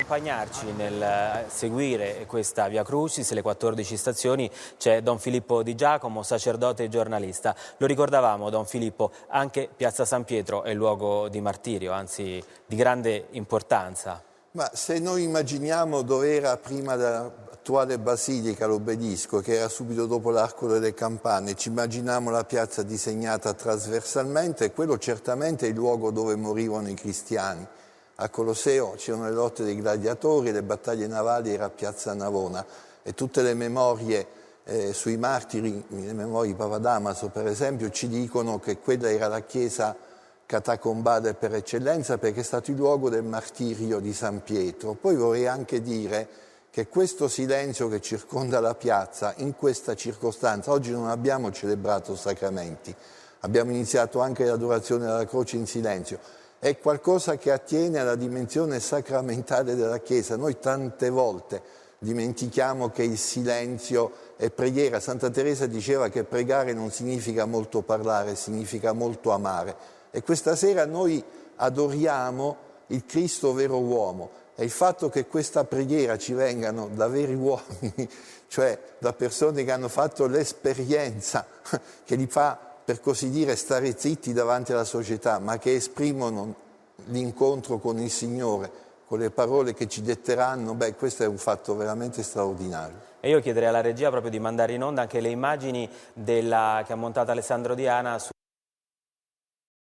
Accompagnarci nel seguire questa Via Crucis, le 14 stazioni, c'è Don Filippo Di Giacomo, sacerdote e giornalista. Lo ricordavamo, Don Filippo, anche Piazza San Pietro è luogo di martirio, anzi di grande importanza. Ma se noi immaginiamo dove era prima dell'attuale Basilica, l'Obelisco, che era subito dopo l'Arco delle Campane, ci immaginiamo la piazza disegnata trasversalmente, quello certamente è il luogo dove morivano i cristiani. Al Colosseo c'erano le lotte dei gladiatori, le battaglie navali era Piazza Navona e tutte le memorie sui martiri, le memorie di Papa Damaso per esempio, ci dicono che quella era la chiesa catacombale per eccellenza perché è stato il luogo del martirio di San Pietro. Poi vorrei anche dire che questo silenzio che circonda la piazza, in questa circostanza, oggi non abbiamo celebrato sacramenti, abbiamo iniziato anche l'adorazione della croce in silenzio, è qualcosa che attiene alla dimensione sacramentale della Chiesa. Noi tante volte dimentichiamo che il silenzio è preghiera. Santa Teresa diceva che pregare non significa molto parlare, significa molto amare. E questa sera noi adoriamo il Cristo vero uomo. E il fatto che questa preghiera ci vengano da veri uomini, cioè da persone che hanno fatto l'esperienza, che li fa per così dire stare zitti davanti alla società, ma che esprimono l'incontro con il Signore, con le parole che ci detteranno, beh, questo è un fatto veramente straordinario. E io chiederei alla regia proprio di mandare in onda anche le immagini che ha montato Alessandro Diana